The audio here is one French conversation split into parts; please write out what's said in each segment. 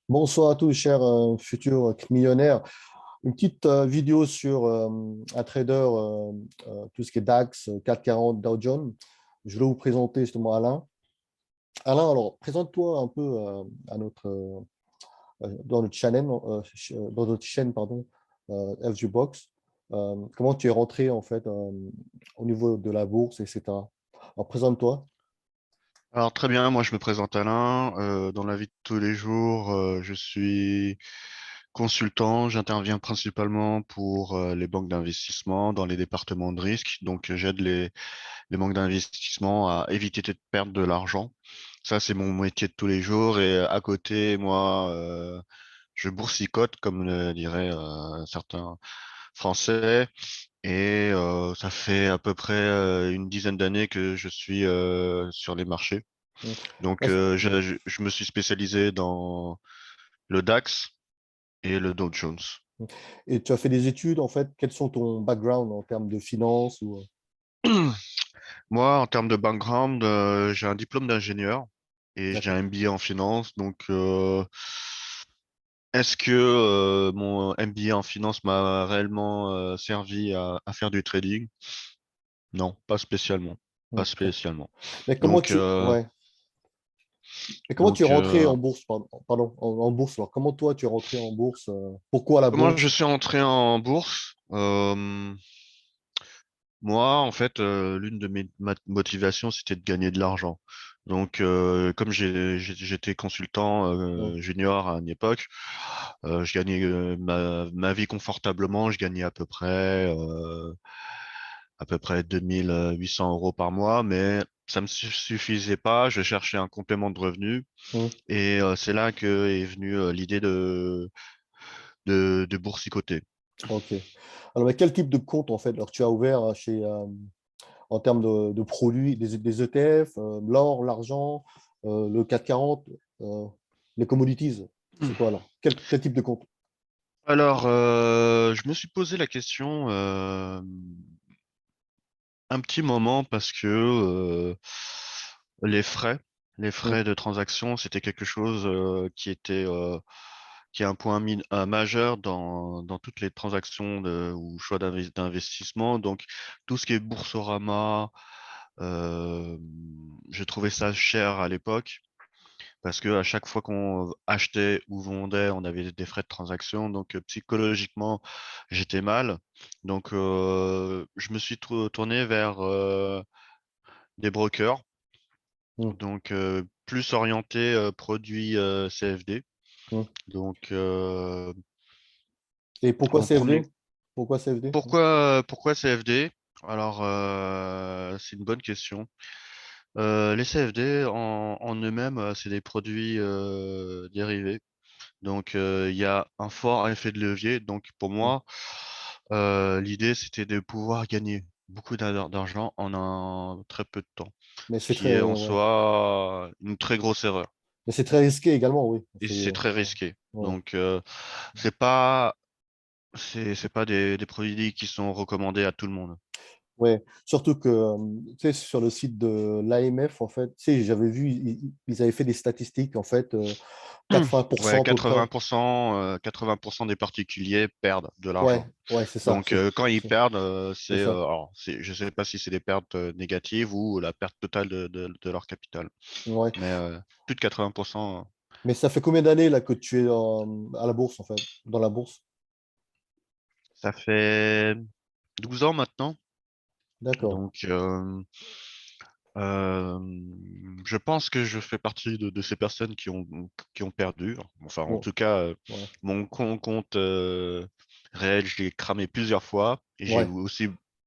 Bonsoir à tous, chers futurs millionnaires. Une petite vidéo sur un trader, tout ce qui est DAX, 440, Dow Jones. Je vais vous présenter justement Alain. Alain, alors présente-toi un peu à dans notre chaîne, dans notre chaîne, pardon, FG Box. Comment tu es rentré en fait au niveau de la bourse, etc. Alors présente-toi. Alors très bien, moi je me présente Alain. Dans la vie de tous les jours, je suis consultant. J'interviens principalement pour les banques d'investissement dans les départements de risque. Donc j'aide les banques d'investissement à éviter de perdre de l'argent. Ça, c'est mon métier de tous les jours. Et à côté, moi, je boursicote, comme le diraient certains Français. Et ça fait à peu près une dizaine d'années que je suis sur les marchés. Mm. Donc, Parce- mm. je me suis spécialisé dans le DAX et le Dow Jones. Et tu as fait des études, en fait. Quels sont ton background en termes de finance ou... Moi, en termes de background, j'ai un diplôme d'ingénieur et j'ai un D'accord. MBA en finance. Donc, est-ce que mon MBA en finance m'a réellement servi à faire du trading? Non, pas spécialement. Mm. Pas spécialement. Mais comment Donc, tu... Ouais. Et comment tu es donc rentré en bourse, pardon, en bourse, alors comment toi tu es rentré en bourse? Pourquoi la comment je bourse? suis entré en bourse? Moi, en fait, l'une de mes motivations, c'était de gagner de l'argent. Donc, comme j'étais consultant Mm. junior à une époque, je gagnais ma vie confortablement. Je gagnais à peu près 2 800 € par mois, mais ça me suffisait pas. Je cherchais un complément de revenu, Mm. et c'est là que est venue l'idée de boursicoter. Ok. Alors, mais quel type de compte en fait alors, tu as ouvert en termes de produits, des ETF, l'or, l'argent, le 440, euh, les commodities? C'est quoi alors? Quel type de compte? Alors, je me suis posé la question un petit moment parce que les frais, les Mm. frais de transaction, c'était quelque chose qui est un point majeur dans toutes les transactions ou choix d'investissement. Donc, tout ce qui est Boursorama, euh, j'ai trouvé ça cher à l'époque parce que à chaque fois qu'on achetait ou vendait, on avait des frais de transaction. Donc, psychologiquement, j'étais mal. Donc, je me suis tourné vers des brokers, Mm. donc plus orientés produits CFD. Mm. Donc, Et pourquoi en premier, CFD? Pourquoi CFD? pourquoi CFD? Alors, c'est une bonne question. Les CFD en eux-mêmes, c'est des produits dérivés. Donc, il y a un fort effet de levier. Donc, pour Mm. moi, l'idée, c'était de pouvoir gagner beaucoup d'argent en un très peu de temps, Mais ce c'est qui est très, en ouais. soi une très grosse erreur. Mais c'est très risqué également, oui. Et c'est très Ouais. risqué. Ouais. Donc, c'est pas, c'est pas des produits qui sont recommandés à tout le monde. Ouais, surtout que tu sais, sur le site de l'AMF, en fait, tu sais, j'avais vu, ils avaient fait des statistiques, en fait, Ouais, 80% à peu près. 80% des particuliers perdent de Ouais, l'argent. ouais, c'est ça. Donc, quand ils perdent, C'est ça. je ne sais pas si c'est des pertes négatives ou la perte totale de leur capital. Ouais. Mais plus de 80%, Mais ça fait combien d'années là que tu es à la bourse, en fait, dans la bourse? ça fait 12 ans maintenant. D'accord. Donc, euh, je pense que je fais partie de ces personnes qui ont perdu. Enfin, en Bon, tout cas, ouais. mon compte réel, je l'ai cramé plusieurs fois et Ouais,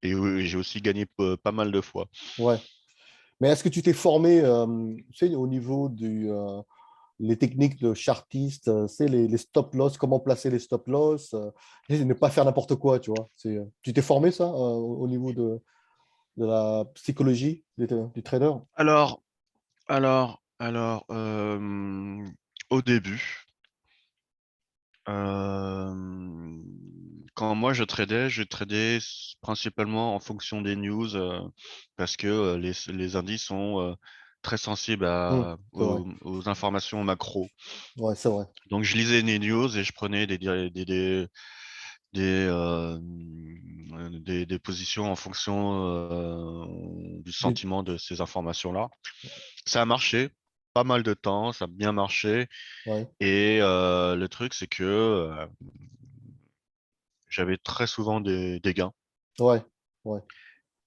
j'ai aussi gagné pas mal de fois. ouais. Mais est-ce que tu t'es formé, tu sais, au niveau les techniques de chartiste, c'est les stop loss, comment placer les stop loss, et ne pas faire n'importe quoi, tu vois. Tu t'es formé ça au niveau de la psychologie du trader? Alors, au début, euh, quand moi je tradais principalement en fonction des news parce que les indices sont très sensible C'est vrai. aux informations macro. Ouais, c'est vrai. Donc je lisais les news et je prenais des, des positions en fonction du Du- sentiment de ces informations-là. Ça a marché pas mal de temps, ça a bien marché. Ouais, Et le truc, c'est que j'avais très souvent des gains. ouais, ouais,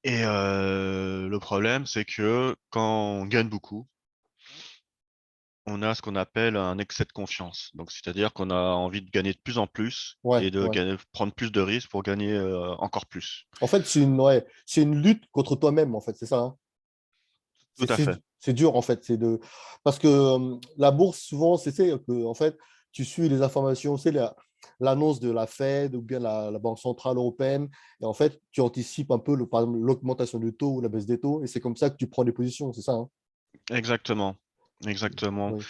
Et le problème, c'est que quand on gagne beaucoup, on a ce qu'on appelle un excès de confiance. Donc, c'est-à-dire qu'on a envie de gagner de plus en plus ouais, et de ouais. prendre plus de risques pour gagner encore plus. En fait, ouais, c'est une lutte contre toi-même, en fait, c'est ça, hein. Tout à fait. C'est dur, en fait. Parce que la bourse, souvent, c'est que, en fait, tu suis les informations, c'est l'annonce de la Fed ou bien la Banque centrale européenne. Et en fait, tu anticipes un peu, par exemple, l'augmentation du taux ou la baisse des taux. Et c'est comme ça que tu prends des positions, c'est ça, hein. Exactement. Exactement. Oui,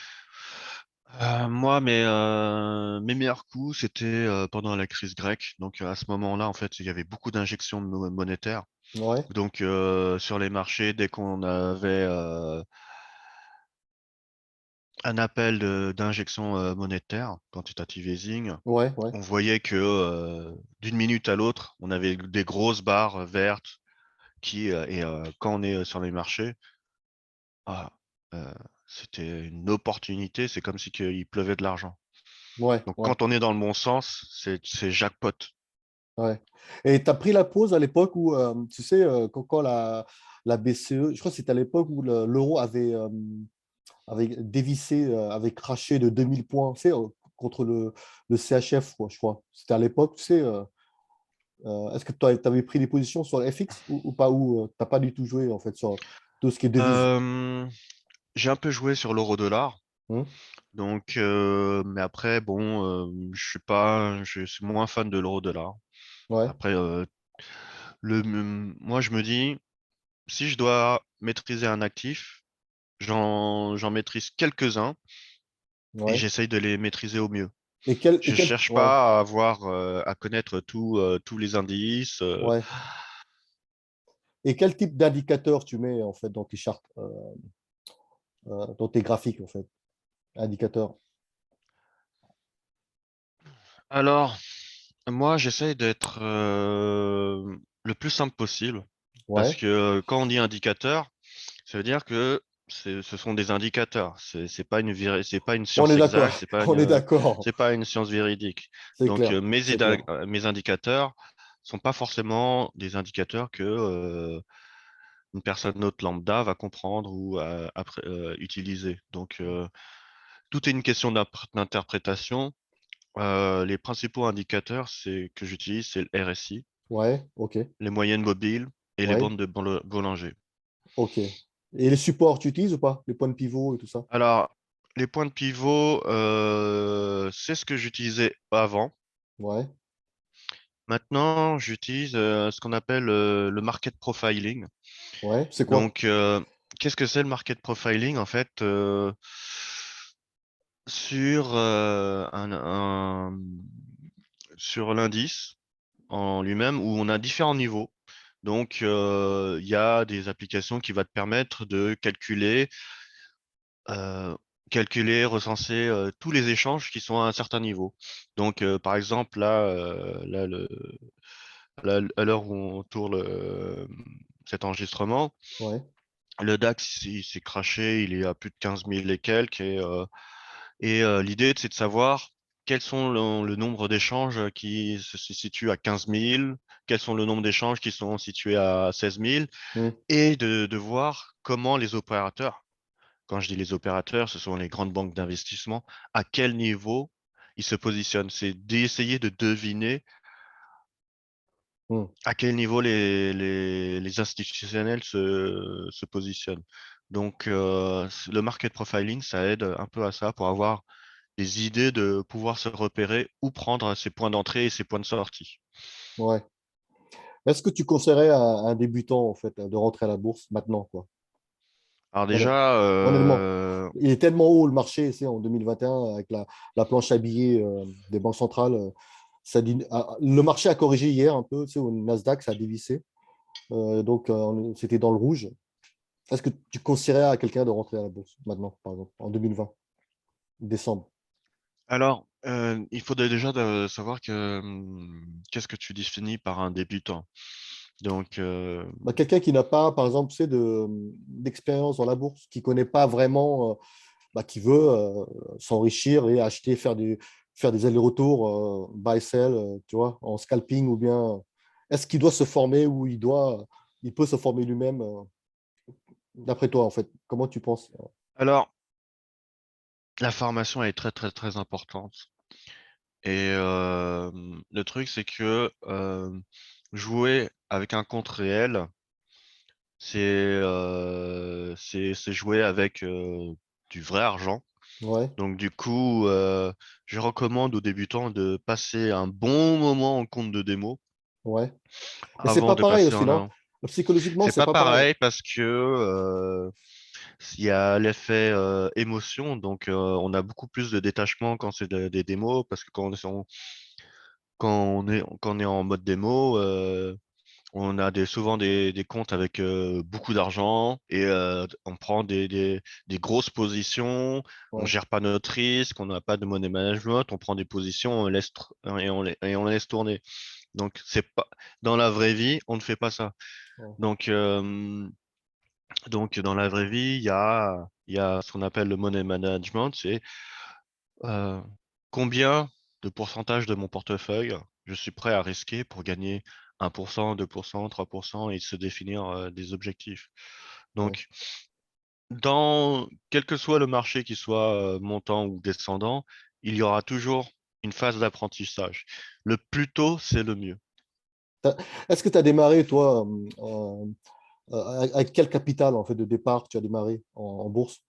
Moi, mes meilleurs coups, c'était pendant la crise grecque. Donc, à ce moment-là, en fait, il y avait beaucoup d'injections monétaires. ouais, Donc, sur les marchés, dès qu'on avait un appel d'injection monétaire, quantitative easing, ouais, ouais, on voyait que d'une minute à l'autre, on avait des grosses barres vertes quand on est sur les marchés, ah, euh, c'était une opportunité, c'est comme si il pleuvait de l'argent. ouais, Donc, ouais, quand on est dans le bon sens, c'est jackpot. ouais. Et tu as pris la pause à l'époque où, tu sais, quand la BCE, je crois que c'était à l'époque où l'euro avait dévissé, avait craché de 2000 points, tu sais, contre le CHF, quoi, je crois. C'était à l'époque, tu sais. Est-ce que tu avais pris des positions sur FX ou pas, ou tu n'as pas du tout joué, en fait, sur tout ce qui est devise? Euh, j'ai un peu joué sur l'euro-dollar. Hein. Donc, mais après, bon, je suis moins fan de l'euro-dollar. Ouais, Après, moi, je me dis, si je dois maîtriser un actif, j'en maîtrise quelques-uns et ouais. j'essaye de les maîtriser au mieux. Et Je quel, cherche ouais, pas à avoir, à connaître tous les indices. ouais. Et quel type d'indicateur tu mets, en fait, dans tes charts, dans tes graphiques, en fait, indicateurs? Alors, moi, j'essaye d'être le plus simple possible parce Ouais, que quand on dit indicateur, ça veut dire que ce sont des indicateurs. C'est pas c'est pas une on est science d'accord, exacte, on est d'accord, c'est pas une science véridique. c'est Donc, clair, c'est clair. mes indicateurs sont pas forcément des indicateurs que une personne autre lambda va comprendre ou utiliser. Donc, tout est une question d'interprétation. Les principaux indicateurs que j'utilise, c'est le RSI, Ouais, ok, les moyennes mobiles et les ouais, bandes de Bollinger. ok. Et les supports, tu utilises ou pas? Les points de pivot et tout ça? Alors, les points de pivot, c'est ce que j'utilisais avant. Ouais, Maintenant, j'utilise ce qu'on appelle le market profiling. ouais, c'est quoi? Donc, qu'est-ce que c'est le market profiling? En fait, sur, sur l'indice en lui-même, où on a différents niveaux. Donc, il y a des applications qui vont te permettre de euh, recenser tous les échanges qui sont à un certain niveau. Donc, par exemple, là, à l'heure où on tourne cet enregistrement, Ouais, le DAX il s'est crashé, il est à plus de 15 000 et quelques. Et l'idée, c'est de savoir quels sont le nombre d'échanges qui se situent à 15 000, quels sont le nombre d'échanges qui sont situés à 16 000, hmm, et de voir comment les opérateurs, quand je dis les opérateurs, ce sont les grandes banques d'investissement, à quel niveau ils se positionnent. C'est d'essayer de deviner hmm. à quel niveau les institutionnels se positionnent. Donc, le market profiling, ça aide un peu à ça pour avoir des idées de pouvoir se repérer où prendre ses points d'entrée et ses points de sortie. Ouais. Est-ce que tu conseillerais à un débutant, en fait, de rentrer à la bourse maintenant, quoi? Alors Honnêt- déjà, Honnêtement, il est tellement haut le marché, c'est en 2021 avec la planche à billets des banques centrales. Le marché a corrigé hier un peu, tu sais, au Nasdaq, ça a dévissé. Donc, c'était dans le rouge. Est-ce que tu conseillerais à quelqu'un de rentrer à la bourse maintenant, par exemple, en 2020, décembre? Alors, il faudrait déjà savoir que qu'est-ce que tu définis par un débutant. Donc, Bah, quelqu'un qui n'a pas, par exemple, tu sais, d'expérience dans la bourse, qui ne connaît pas vraiment, bah, qui veut s'enrichir et acheter, faire des allers-retours, buy, sell, tu vois, en scalping ou bien est-ce qu'il doit se former ou il peut se former lui-même, d'après toi, en fait? Comment tu penses? alors, la formation est très très très importante. Et le truc, c'est que jouer avec un compte réel, c'est jouer avec du vrai argent. Ouais, Donc du coup, je recommande aux débutants de passer un bon moment en compte de démo ouais. Mais c'est avant pas de pareil passer aussi, en non? un. Psychologiquement, C'est c'est pas pas pareil. pareil parce que il y a l'effet émotion, donc on a beaucoup plus de détachement quand c'est des démos, parce que quand on est en mode démo, on a souvent des comptes avec beaucoup d'argent et on prend des grosses positions, on Ouais, gère pas notre risque, on n'a pas de money management, on prend des positions, et on laisse tourner. Donc c'est pas dans la vraie vie, on ne fait pas ça. ouais, Donc dans la vraie vie, il y a ce qu'on appelle le money management, c'est euh, combien de pourcentage de mon portefeuille je suis prêt à risquer pour gagner 1%, 2%, 3% et se définir des objectifs. ouais. Donc, quel que soit le marché, qui soit montant ou descendant, il y aura toujours une phase d'apprentissage. Le plus tôt, c'est le mieux. T'as- Est-ce que tu as démarré, toi, avec quel capital, en fait, de départ tu as démarré en bourse?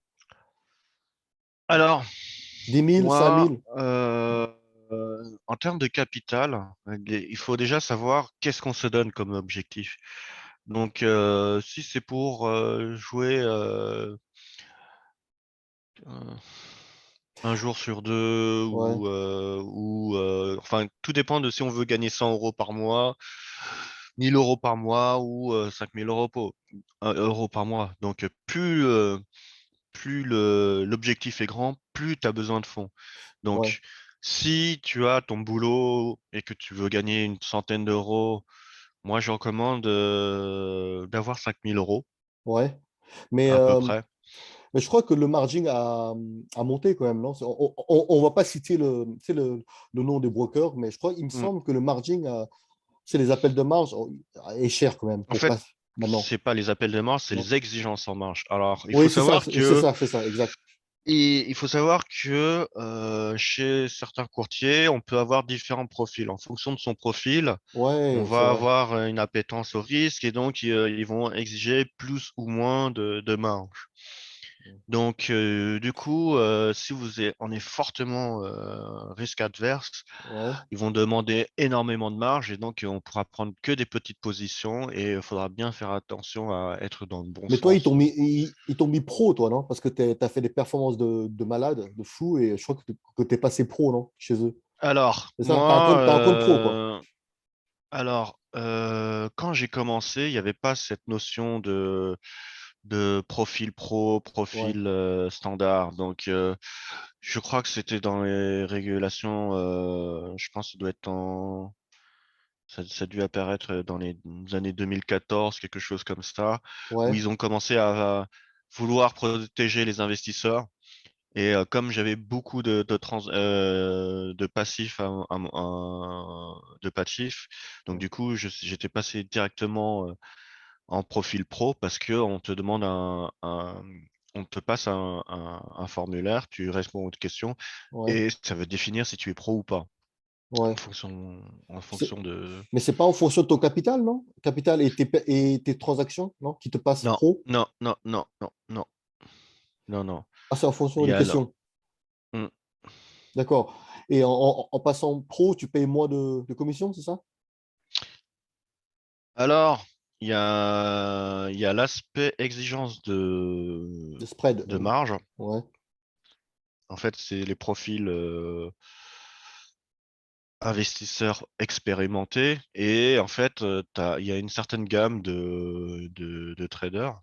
Alors, 10 000, 5 moi, 000? en termes de capital, il faut déjà savoir qu'est-ce qu'on se donne comme objectif. Donc, si c'est pour jouer euh, un jour sur deux Ouais, enfin, tout dépend de si on veut gagner 100 euros par mois, 1000 euros par mois ou 5000 euros, euros par mois. Donc, plus l'objectif est grand, plus tu as besoin de fonds. ouais, Donc, si tu as ton boulot et que tu veux gagner une centaine d'euros, moi, je recommande d'avoir 5000 euros ouais. Mais, à peu euh, près. mais je crois que le margin a monté quand même, non? On va pas citer tu sais, le nom des brokers, mais je crois, il me Mm. semble que le margin, c'est les appels de marge, est cher quand même En pour fait, passer maintenant. c'est pas les appels de marge, c'est Non? les exigences en marge. Alors, Oui, c'est ça, exact. il faut savoir que chez certains courtiers, on peut avoir différents profils. En fonction de son profil, on Ouais, c'est va vrai. avoir une appétence au risque et donc ils vont exiger plus ou moins de marge. Donc, du coup, si on est fortement risque adverse, Ouais. ils vont demander énormément de marge et donc on pourra prendre que des petites positions et il faudra bien faire attention à être dans le bon Mais toi, sens. ils t'ont mis pro, toi, non? Parce que tu as fait des performances de malade, de fou, et je crois que tu es passé pro, non? Chez eux. Alors, C'est ça? moi, T'as un compte pro, quoi. quand j'ai commencé, il n'y avait pas cette notion de profil pro, Ouais, profil standard. Donc, je crois que c'était dans les régulations, je pense que ça doit être ça a dû apparaître dans les années 2014, quelque chose comme ça, où ouais, ils ont commencé à vouloir protéger les investisseurs. Et comme j'avais beaucoup de passifs, de passifs, donc du coup, j'étais passé directement en profil pro parce que on te passe un formulaire, tu réponds aux questions ouais, et ça veut définir si tu es pro ou pas ouais. en C'est- fonction de. Mais c'est pas en fonction de ton capital, non? Capital et tes transactions, non? Qui te passent Non, pro? non, non, non, non, non, non, non. Ah, c'est en fonction Il y des a là. questions. D'accord. Et en passant pro, tu payes moins de commission, c'est ça? Alors, il y a l'aspect exigence De spread. de marge. Ouais, En fait, c'est les profils investisseurs expérimentés. Et en fait, il y a une certaine gamme de traders.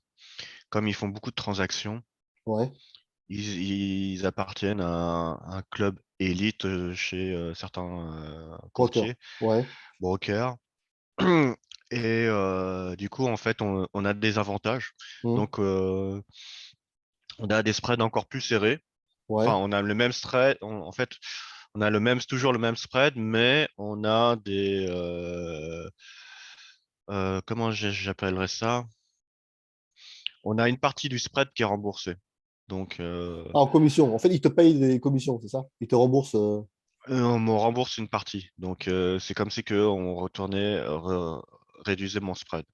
comme ils font beaucoup de transactions, Ouais, ils appartiennent à un club élite chez certains broker. courtiers, Ouais. brokers. Et du coup, en fait, on a des avantages. Hmm. Donc, on a des spreads encore plus serrés. Enfin, Ouais. on a le même spread. En fait, on a toujours le même spread, mais on a comment j'appellerais ça? On a une partie du spread qui est remboursée. Donc, Ah, en commission. En fait, ils te payent des commissions, c'est ça? Ils te remboursent. on me rembourse une partie. Donc, c'est comme si que on retournait, réduisait mon spread.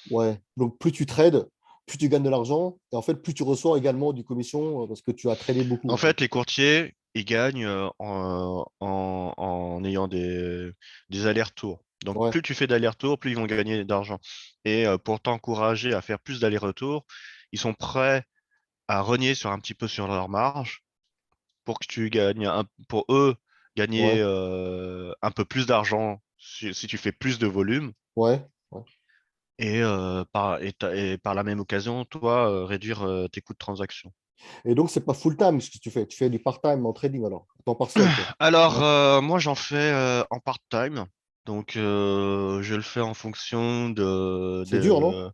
Ouais. Donc, plus tu trades, plus tu gagnes de l'argent. Et en fait, plus tu reçois également du commission parce que tu as tradé beaucoup, En en fait. fait, les courtiers, ils gagnent en ayant des allers-retours. Donc, Ouais. plus tu fais d'allers-retours, plus ils vont gagner d'argent. Et pour t'encourager à faire plus d'allers-retours, ils sont prêts à renier sur un petit peu sur leur marge pour que tu gagnes pour eux gagner Ouais. un peu plus d'argent si tu fais plus de volume Ouais. Ouais. et, et par la même occasion, toi, réduire tes coûts de transaction. Et donc, c'est pas full-time ce que tu fais. Tu fais du part-time en trading alors. Temps partiel, quoi. Alors, Ouais. moi, j'en fais en part-time. Donc, je le fais en fonction C'est dur, non?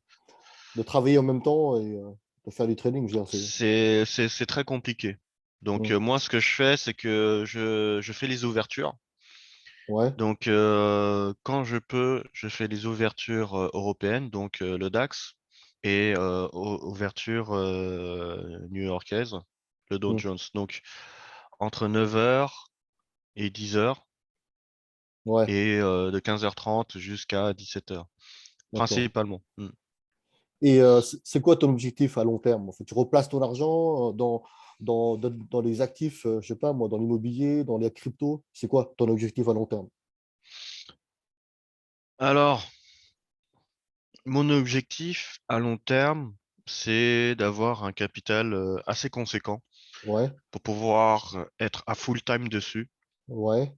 De travailler en même temps et de faire du trading, je veux dire, c'est très compliqué. Donc, Hmm. moi, ce que je fais, c'est que je fais les ouvertures. Ouais. Donc, quand je peux, je fais les ouvertures européennes, donc le DAX, et ouverture new-yorkaise, le Dow Hmm. Jones. Donc, entre 9 heures et 10 heures, Ouais. et de 15h30 jusqu'à 17 heures, D'accord. principalement. Et c'est quoi ton objectif à long terme? En fait, tu replaces ton argent dans les actifs, je sais pas moi, dans l'immobilier, dans les cryptos. C'est quoi ton objectif à long terme? Alors, mon objectif à long terme, c'est d'avoir un capital assez conséquent Ouais, pour pouvoir être à full time dessus. ouais,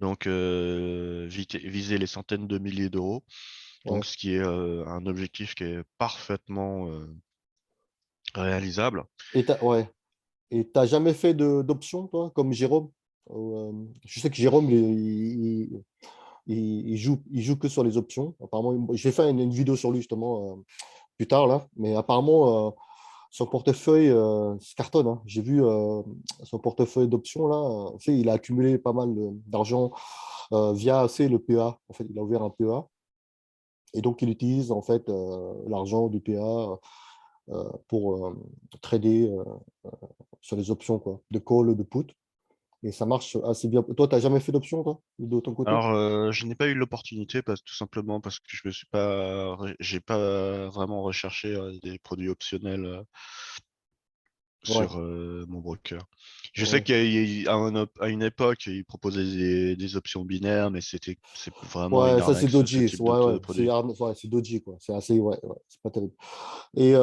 Donc, viser les centaines de milliers d'euros. ouais. Donc, ce qui est un objectif qui est parfaitement réalisable. Ouais. Et t'as jamais fait d'options, toi, comme Jérôme? Je sais que Jérôme, il joue que sur les options. Apparemment, je vais faire une vidéo sur lui justement plus tard là. Mais apparemment, son portefeuille se cartonne, hein. J'ai vu son portefeuille d'options là. Tu sais, il a accumulé pas mal d'argent via, tu sais, le PEA. En fait, il a ouvert un PEA et donc il utilise en fait l'argent du PEA pour trader sur les options quoi, de call, de put. Et ça marche assez bien. Toi, tu n'as jamais fait d'options, toi, de ton côté? Alors, je n'ai pas eu l'opportunité tout simplement parce que j'ai pas vraiment recherché des produits optionnels Ouais, sur mon broker. Je sais ouais. qu'à une époque, ils proposaient des options binaires, mais c'est vraiment une Ouais, ça c'est arnaque ce Doji. type Ouais, ouais, de produit. ouais, c'est Doji, quoi. C'est assez, ouais, ouais, c'est pas terrible. Et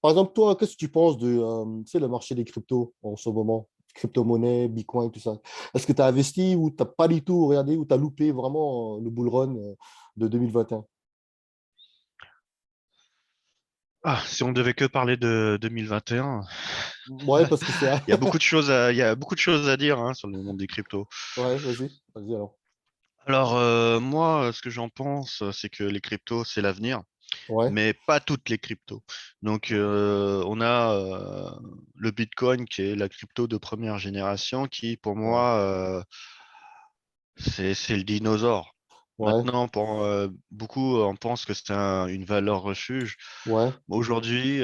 par exemple, toi, qu'est-ce que tu penses de tu sais, le marché des cryptos en ce moment? Crypto-monnaie, Bitcoin, tout ça. Est-ce que tu as investi ou tu n'as pas du tout regardé ou tu as loupé vraiment le bull run de 2021? Ah, si on devait que parler de 2021, Ouais, parce que c'est. il y a beaucoup de choses à dire hein, sur le monde des cryptos. Ouais, vas-y, vas-y alors. Alors, moi, ce que j'en pense, c'est que les cryptos, c'est l'avenir, Ouais, mais pas toutes les cryptos. Donc, on a le Bitcoin qui est la crypto de première génération qui, pour ouais, moi, c'est le dinosaure. ouais, Maintenant, beaucoup on pense que c'est une valeur refuge. ouais. Aujourd'hui,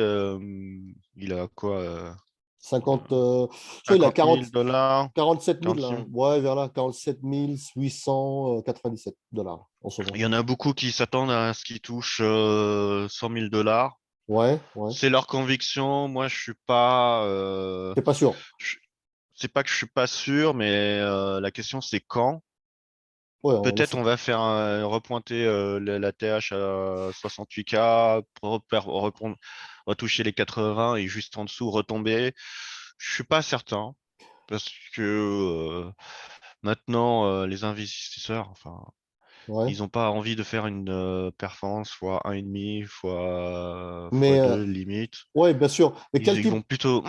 il a quoi? 50, je crois qu'il a 50 40, 000 dollars, 47 000, 46 là. 000. Ouais, vers là, 47 897 dollars en ce Il moment. y en a beaucoup qui s'attendent à ce qui touche 100 000 dollars. Ouais, ouais. C'est leur conviction. Moi, je suis pas. T'es pas sûr? Je- c'est pas que je suis pas sûr, mais la question c'est quand. Ouais, Peut-être on va faire repointer la TH à 68K, retoucher les 80 et juste en dessous retomber. Je suis pas certain parce que maintenant les investisseurs, enfin. Ouais. Ils n'ont pas envie de faire une performance fois 1,5, fois Mais 2 limite. ouais, bien sûr. Ils vont plutôt.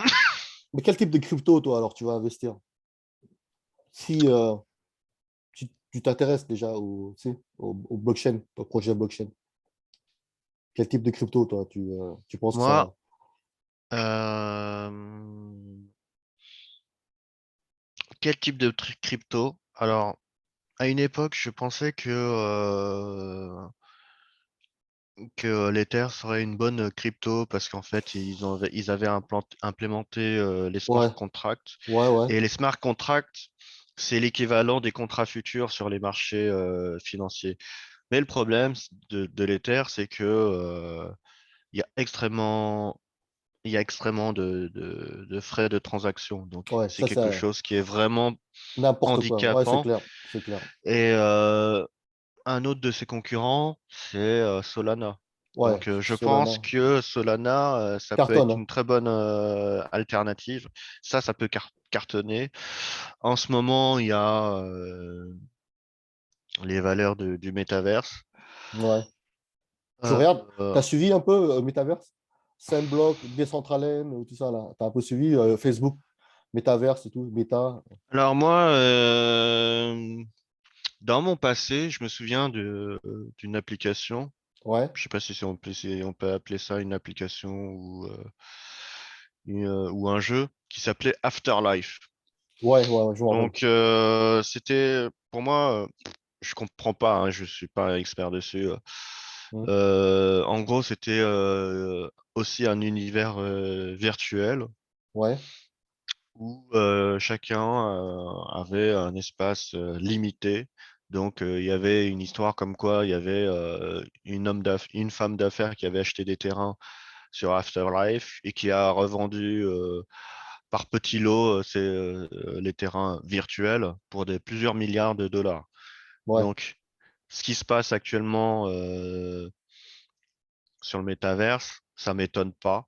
Mais quel type de crypto, toi, alors, tu vas investir? Si tu t'intéresses déjà tu sais, au blockchain, au projet blockchain, quel type de crypto, toi, tu penses que ça. Moi, euh, quel type de crypto? Alors, à une époque, je pensais que l'Ether serait une bonne crypto parce qu'en fait, ils avaient implémenté les Ouais, smart contracts. ouais, ouais, Et les smart contracts, c'est l'équivalent des contrats futurs sur les marchés financiers. Mais le problème de l'Ether, c'est que il y a extrêmement de frais de transaction. Donc, ouais, c'est ça, quelque c'est chose qui est vraiment n'importe quoi. Ouais, c'est handicapant. clair, c'est clair. Et un autre de ses concurrents, c'est Solana. Ouais, Donc, je pense Solana. que Solana, ça peut Cartonne, être hein. une très bonne alternative. Ça peut cartonner. En ce moment, il y a les valeurs du métaverse. Ouais. Tu Euh, regardes, tu as euh, suivi un peu Metaverse? Sandblock, Decentraland, tout ça, là. Tu as un peu suivi Facebook, Metaverse et tout, Meta. alors moi, dans mon passé, je me souviens d'une application. Ouais, Je sais pas si on peut appeler ça une application ou un jeu qui s'appelait Afterlife. ouais, je me rappelle. Donc, c'était pour moi, je comprends pas, hein, je suis pas expert dessus. Hmm. En gros, c'était aussi un univers virtuel Ouais, où chacun avait un espace limité. Donc, il y avait une histoire comme quoi il y avait une femme d'affaires qui avait acheté des terrains sur Afterlife et qui a revendu par petits lots les terrains virtuels pour plusieurs milliards de dollars. ouais. Donc, ce qui se passe actuellement sur le métaverse, ça m'étonne pas.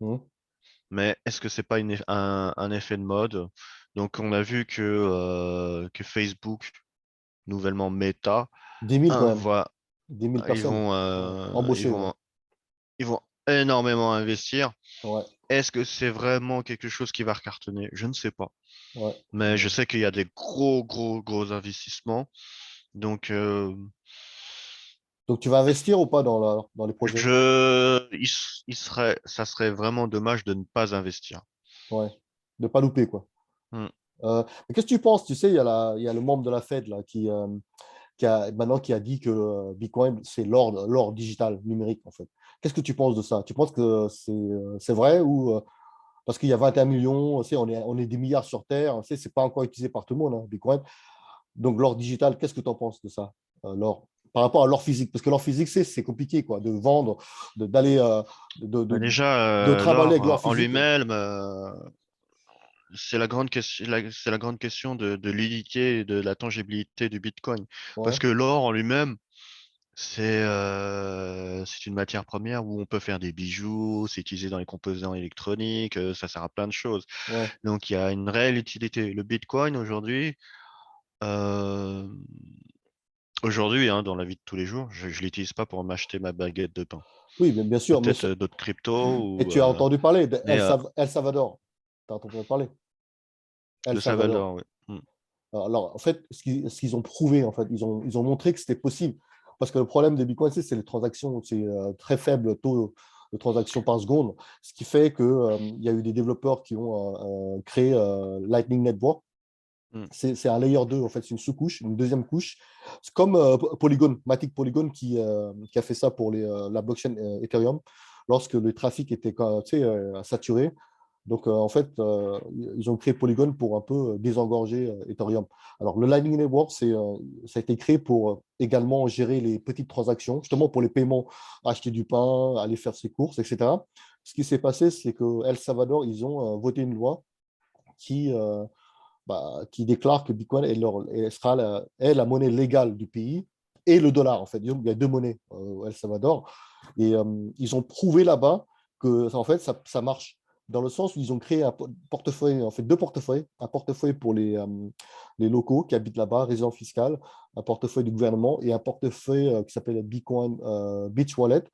Hmm. Mais est-ce que c'est pas un effet de mode? Donc, on a vu que Facebook, nouvellement Meta, 10 000 quand même. voit, 10 000 personnes. Ouais. ils Embauchés, ouais. vont, ils vont énormément investir. Ouais, Est-ce que c'est vraiment quelque chose qui va recartonner? Je ne sais pas. ouais. Mais je Ouais. sais qu'il y a des gros investissements. Donc, Donc, tu vas investir ou pas dans les projets? ça serait vraiment dommage de ne pas investir. Ouais. De pas louper, quoi. Hmm. Mais qu'est-ce que tu penses? Tu sais, il y a le membre de la Fed là, qui a dit que Bitcoin, c'est l'or digital, numérique, en fait. Qu'est-ce que tu penses de ça? Tu penses que c'est vrai ou parce qu'il y a 21 millions, tu sais, on est des milliards sur Terre, tu sais, c'est pas encore utilisé par tout le monde, hein, Bitcoin. Donc, l'or digital, qu'est-ce que tu en penses de ça, l'or? Par rapport à l'or physique, parce que l'or physique, c'est compliqué, quoi, de vendre, d'aller, de, Bah de, déjà, de trimballer avec l'or l'or en physique. lui-même, c'est la grande question, c'est la grande question de l'unité et de la tangibilité du Bitcoin. Parce Ouais, que l'or en lui-même, c'est une matière première où on peut faire des bijoux, c'est utilisé dans les composants électroniques, ça sert à plein de choses. ouais. Donc il y a une réelle utilité. Le Bitcoin euh, aujourd'hui, hein, dans la vie de tous les jours, je ne l'utilise pas pour m'acheter ma baguette de pain. Oui, bien sûr. Peut-être d'autres cryptos Et ou tu as entendu parler de mais El Salvador. Tu as entendu parler? El le Salvador. Salvador, oui. Mm. Alors, en fait, ce qu'ils ont prouvé, en fait, ils ont montré que c'était possible. Parce que le problème des bitcoins, c'est les transactions, c'est très faible taux de transactions par seconde, ce qui fait qu'il y a eu des développeurs qui ont créé Lightning Network. Mm. C'est un layer 2 en fait, c'est une sous-couche, une deuxième couche. C'est comme Polygon, Matic Polygon qui a fait ça pour la blockchain Ethereum, lorsque le trafic était tu sais, saturé. Donc, en fait, ils ont créé Polygon pour un peu désengorger Ethereum. Alors, le Lightning Network, ça a été créé pour également gérer les petites transactions, justement pour les paiements, acheter du pain, aller faire ses courses, etc. Ce qui s'est passé, c'est que El Salvador, ils ont voté une loi qui, qui déclare que Bitcoin est la monnaie légale du pays et le dollar, en fait. Donc, il y a deux monnaies au El Salvador. Et ils ont prouvé là-bas que, en fait, ça marche. dans le sens où ils ont créé un portefeuille, en fait, deux portefeuilles. Un portefeuille pour les locaux qui habitent là-bas, résidents fiscaux, un portefeuille du gouvernement et un portefeuille qui s'appelle Bitcoin Beach Wallet.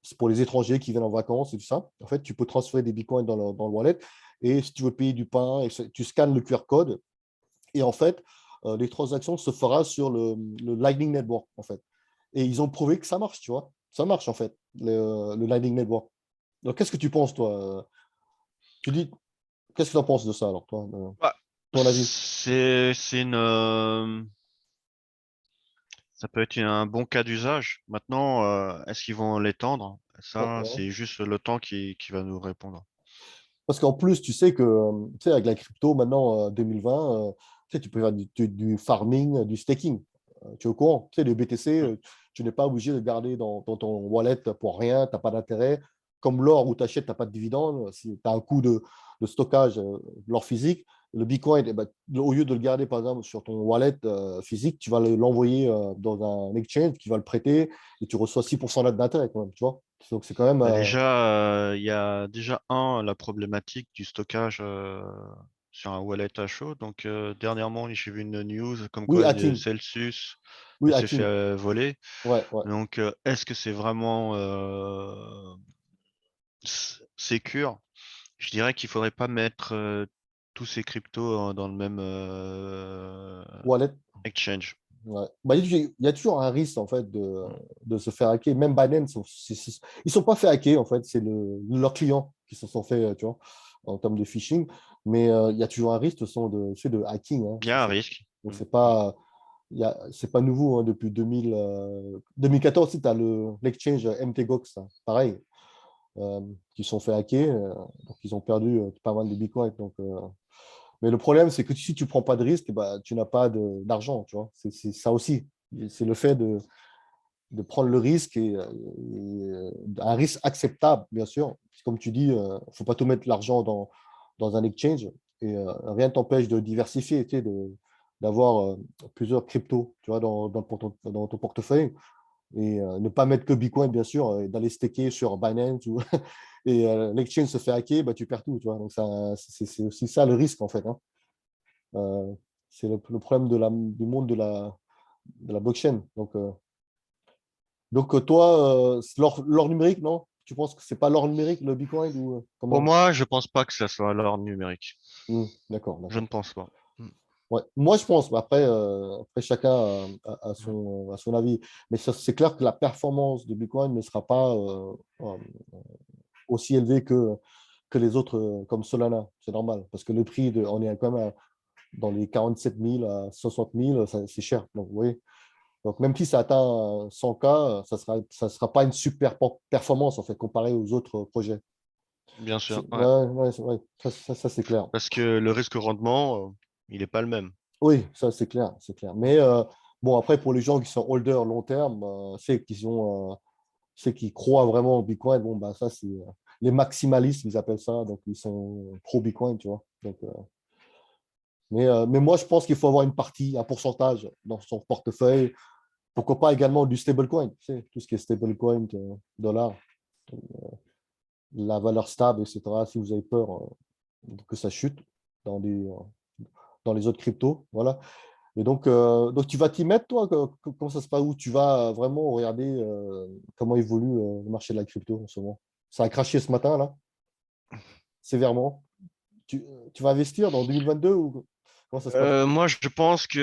C'est pour les étrangers qui viennent en vacances et tout ça. En fait, tu peux transférer des bitcoins dans le wallet et si tu veux payer du pain, tu scannes le QR code et en fait, les transactions se feront sur le Lightning Network, en fait. Et ils ont prouvé que ça marche, tu vois. Ça marche, en fait, le Lightning Network. Donc, qu'est-ce que tu penses, toi? Tu dis, qu'est-ce que tu en penses de ça, alors, toi, Bah, ton avis? c'est ça peut être un bon cas d'usage. Maintenant, est-ce qu'ils vont l'étendre? Ça, Ouais. c'est juste le temps qui va nous répondre. Parce qu'en plus, tu sais que, tu sais, avec la crypto, maintenant, 2020, tu sais, tu peux faire du farming, du staking. Tu es au courant? Tu sais, le BTC, Mm. tu n'es pas obligé de garder dans ton wallet pour rien, tu n'as pas d'intérêt. Comme l'or où tu achètes, tu n'as pas de dividende. Si tu as un coût de stockage, l'or physique, le Bitcoin, eh ben, au lieu de le garder, par exemple, sur ton wallet physique, tu vas l'envoyer dans un exchange qui va le prêter et tu reçois 6% d'intérêt quand même, tu vois? Donc, c'est quand même... Bah déjà, il y a déjà la problématique du stockage sur un wallet à chaud. Donc, dernièrement, j'ai vu une news comme Oui, quoi hacking. Celsius Oui, s'est fait hacking. voler. Ouais, ouais. Donc, est-ce que c'est vraiment sécure? Je dirais qu'il faudrait pas mettre tous ces cryptos dans le même Wallet. exchange. Ouais. Bah, il y a toujours un risque en fait de se faire hacker. Même Binance, ils sont pas fait hacker en fait, c'est leurs clients qui se sont fait, tu vois, en termes de phishing. Mais il y a toujours un risque tu sais, de hacking. Hein. Il y a un risque. Donc Mm, mm. c'est pas nouveau hein, depuis 2014. Tu as l'exchange MTGOX, hein, pareil, euh, qui sont fait hacker. Donc ils ont perdu pas mal de bitcoins. Mais le problème, c'est que si tu ne prends pas de risque, bah, tu n'as pas d'argent, tu vois. C'est ça aussi. C'est le fait de prendre le risque un risque acceptable, bien sûr. Comme tu dis, il ne faut pas tout mettre l'argent dans un exchange et rien ne t'empêche de diversifier, tu sais, d'avoir plusieurs cryptos, tu vois, dans ton portefeuille et ne pas mettre que Bitcoin, bien sûr, et d'aller staker sur Binance et l'exchange se fait hacker, bah, tu perds tout, tu vois. Donc, c'est aussi ça le risque, en fait. Hein. Euh, c'est le problème du monde de la blockchain. Donc toi, c'est l'or numérique, non? Tu penses que c'est pas l'or numérique, le Bitcoin ou Pour comment? moi, je pense pas que ça soit l'or numérique. D'accord, Je ne d'accord. pense pas. Mm. Ouais. Moi, je pense, mais après chacun a son avis. Mais c'est clair que la performance de Bitcoin ne sera pas aussi élevée que les autres, comme Solana. C'est normal, parce que le prix, on est quand même dans les 47 000 à 60 000, c'est cher. Donc, vous voyez. Donc, même si ça atteint 100K, ça sera pas une super performance, en fait, comparé aux autres projets. Bien sûr, ouais. Ouais, ouais, ouais. Ça, c'est clair. Parce que le risque-rendement, il n'est pas le même. Oui, ça, c'est clair, c'est clair. Mais bon, après, pour les gens qui sont holders long terme, c'est qu'ils croient vraiment au Bitcoin, bon, bah, ça, c'est les maximalistes, ils appellent ça. Donc, ils sont pro-Bitcoin, tu vois. Mais moi, je pense qu'il faut avoir une partie, un pourcentage dans son portefeuille. Pourquoi pas également du stablecoin, tu sais, tout ce qui est stablecoin, dollar, la valeur stable, etc. Si vous avez peur que ça chute dans dans les autres cryptos, voilà. Et donc tu vas t'y mettre, toi, comment ça se passe, où tu vas vraiment regarder comment évolue le marché de la crypto en ce moment. Ça a craché ce matin, là, sévèrement. Tu vas investir dans 2022 ou comment ça se passe? Moi, je pense que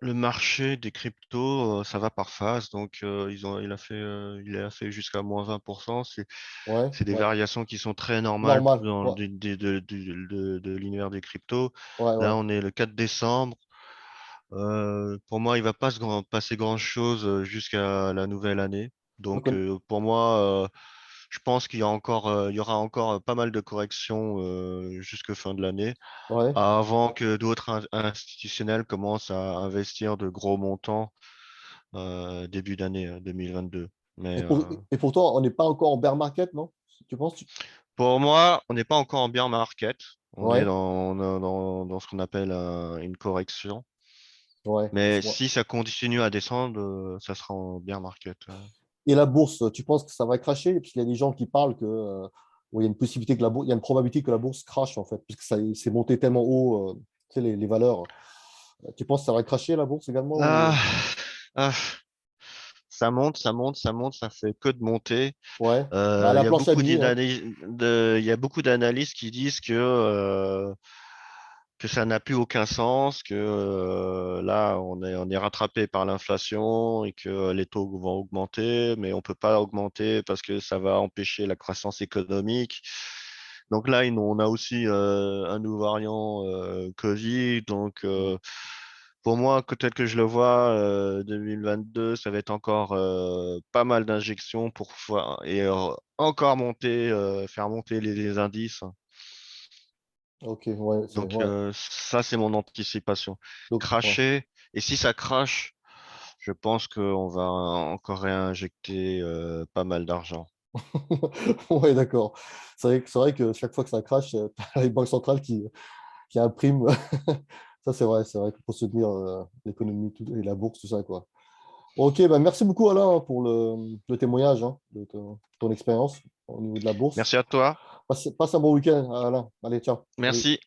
le marché des cryptos, ça va par phase. Donc, il a fait jusqu'à moins 20%. Ouais, C'est des ouais. variations qui sont très normales Normal. dans Ouais, de l'univers des cryptos. ouais, ouais. Là, on est le 4 décembre. Pour moi, il va pas passer grand-chose jusqu'à la nouvelle année. Donc, Donc, pour moi, je pense il y aura encore pas mal de corrections jusque fin de l'année, ouais. avant que d'autres institutionnels commencent à investir de gros montants début d'année 2022. Mais Et pourtant, on n'est pas encore en bear market, non? Tu penses? pour moi, on n'est pas encore en bear market. On est Ouais, dans ce qu'on appelle une correction. ouais. Mais si ça continue à descendre, ça sera en bear market. Et la bourse, tu penses que ça va cracher? Parce qu'il y a des gens qui parlent que il y a une possibilité que la bourse, il y a une probabilité que la bourse crache en fait, puisque ça c'est monté tellement haut, tu sais, les valeurs. Tu penses que ça va cracher la bourse également Ah, ou... ah, ça monte, ça monte, ça monte, ça fait que de monter. Ouais, bah, Il la y a planche à beaucoup billets, hein. il y a beaucoup d'analystes qui disent que ça n'a plus aucun sens, que là, on est rattrapé par l'inflation et que les taux vont augmenter, mais on peut pas augmenter parce que ça va empêcher la croissance économique. Donc là, on a aussi un nouveau variant Covid. Donc, pour moi, tel que je le vois, 2022, ça va être encore pas mal d'injections pour encore monter, faire monter les indices. Ok, ouais, c'est Donc ouais. ça, c'est mon anticipation. Donc, ouais. Cracher, et si ça crache, je pense qu'on va encore réinjecter pas mal d'argent. Ouais, d'accord. C'est vrai que chaque fois que ça crache, t'as les banques centrales qui impriment. Ça, c'est vrai que pour soutenir l'économie et la bourse, tout ça, quoi. Ok, bah merci beaucoup Alain pour le témoignage hein, de ton expérience au niveau de la bourse. Merci à toi. Passe un bon week-end, Alain. Allez, ciao. Salut. Merci.